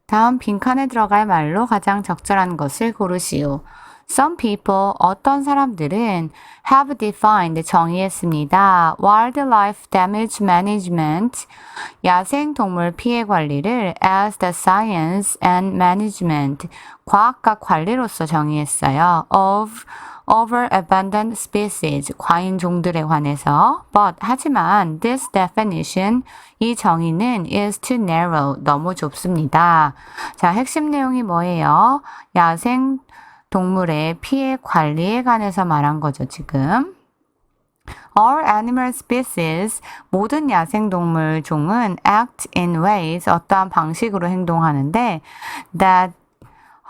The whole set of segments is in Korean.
다음 빈칸에 들어갈 말로 가장 적절한 것을 고르시오. Some people, 어떤 사람들은 have defined, 정의했습니다. Wildlife damage management, 야생동물 피해 관리를 as the science and management, 과학과 관리로서 정의했어요. Of overabundant species, 과인종들에 관해서. But, 하지만 this definition, 이 정의는 is too narrow, 너무 좁습니다. 자, 핵심 내용이 뭐예요? 야생 동물의 피해 관리에 관해서 말한 거죠, 지금. All animal species, 모든 야생동물 종은 act in ways, 어떠한 방식으로 행동하는데 that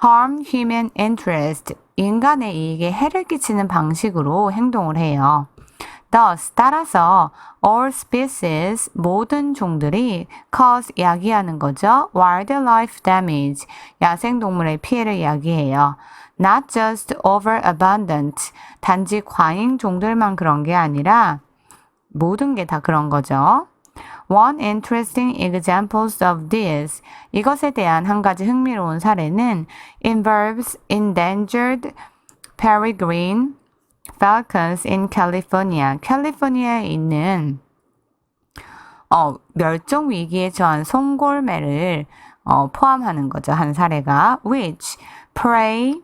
harm human interest, 인간의 이익에 해를 끼치는 방식으로 행동을 해요. Thus, 따라서 all species, 모든 종들이 cause, 야기하는 거죠. wildlife damage, 야생동물의 피해를 야기해요. Not just overabundant, 단지 과잉 종들만 그런 게 아니라 모든 게 다 그런 거죠. One interesting examples of this, 이것에 대한 한 가지 흥미로운 사례는 involves endangered peregrine falcons in California. 캘리포니아에 있는 멸종 위기에 처한 송골매를 포함하는 거죠. 한 사례가 which prey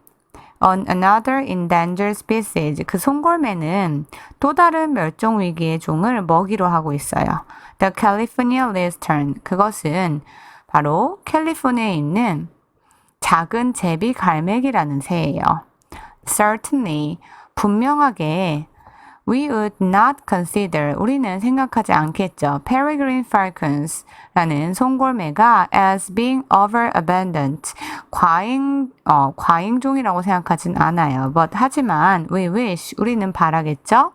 on another endangered species. 그 송골매는 또 다른 멸종 위기의 종을 먹이로 하고 있어요. The California lizard. 그것은 바로 캘리포니아에 있는 작은 제비 갈매기라는 새예요. Certainly, 분명하게 we would not consider, 우리는 생각하지 않겠죠. Peregrine falcons라는 송골매가 as being overabundant, 과잉종이라고 생각하진 않아요. But, 하지만 we wish, 우리는 바라겠죠.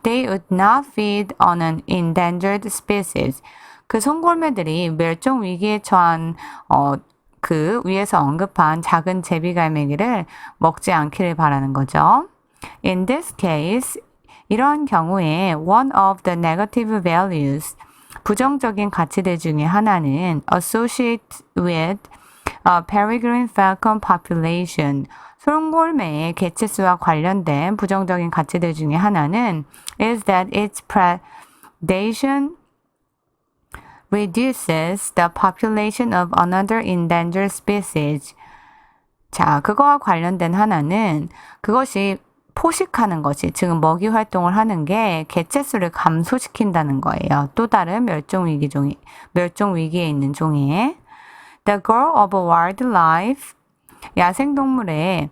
They would not feed on an endangered species. 그 송골매들이 멸종 위기에 처한 그 위에서 언급한 작은 제비갈매기를 먹지 않기를 바라는 거죠. In this case, 이런 경우에 one of the negative values, 부정적인 가치들 중에 하나는 associated with peregrine falcon population, 송골매의 개체수와 관련된 부정적인 가치들 중에 하나는 is that its predation reduces the population of another endangered species. 자, 그거와 관련된 하나는 그것이 포식하는 것이, 지금 먹이 활동을 하는 게 개체수를 감소시킨다는 거예요. 또 다른 멸종 위기에 있는 종에. The goal of wildlife, 야생동물의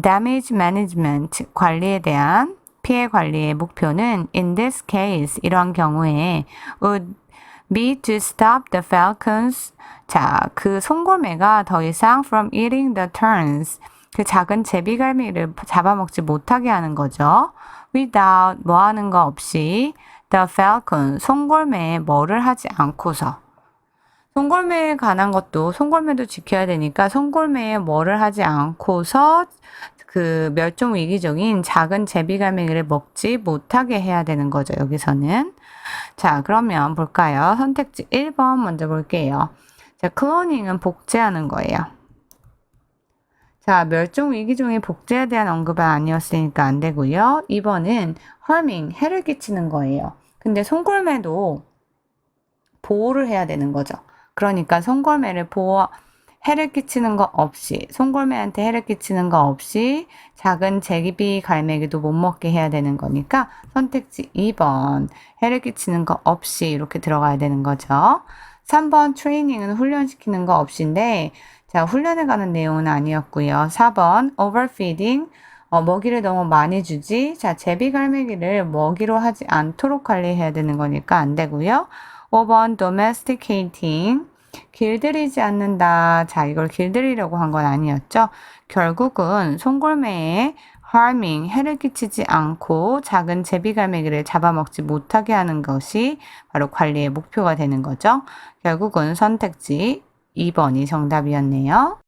damage management, 관리에 대한 피해 관리의 목표는 in this case, 이러한 경우에 would be to stop the falcons. 자, 그 송골매가 더 이상 from eating the terns, 그 작은 제비갈매기를 잡아먹지 못하게 하는 거죠. Without, 뭐 하는 거 없이, the falcon, 송골매에 뭐를 하지 않고서. 송골매에 관한 것도, 송골매도 지켜야 되니까 송골매에 뭐를 하지 않고서 그 멸종 위기종인 작은 제비갈매기를 먹지 못하게 해야 되는 거죠, 여기서는. 자, 그러면 볼까요? 선택지 1번 먼저 볼게요. 자, 클로닝은 복제하는 거예요. 자, 멸종 위기종의 복제에 대한 언급은 아니었으니까 안 되고요. 2번은 harming, 해를 끼치는 거예요. 근데 송골매도 보호를 해야 되는 거죠. 그러니까 송골매를 해를 끼치는 거 없이, 송골매한테 해를 끼치는 거 없이 작은 제비 갈매기도 못 먹게 해야 되는 거니까 선택지 2번, 해를 끼치는 거 없이 이렇게 들어가야 되는 거죠. 3번 트레이닝은 훈련시키는 거 없이인데, 자, 훈련에 관한 내용은 아니었고요. 4번 overfeeding, 먹이를 너무 많이 주지. 자, 제비갈매기를 먹이로 하지 않도록 관리해야 되는 거니까 안 되고요. 5번 domesticating, 길들이지 않는다. 자, 이걸 길들이려고 한 건 아니었죠. 결국은 송골매에 harming, 해를 끼치지 않고 작은 제비갈매기를 잡아먹지 못하게 하는 것이 바로 관리의 목표가 되는 거죠. 결국은 선택지 2번이 정답이었네요.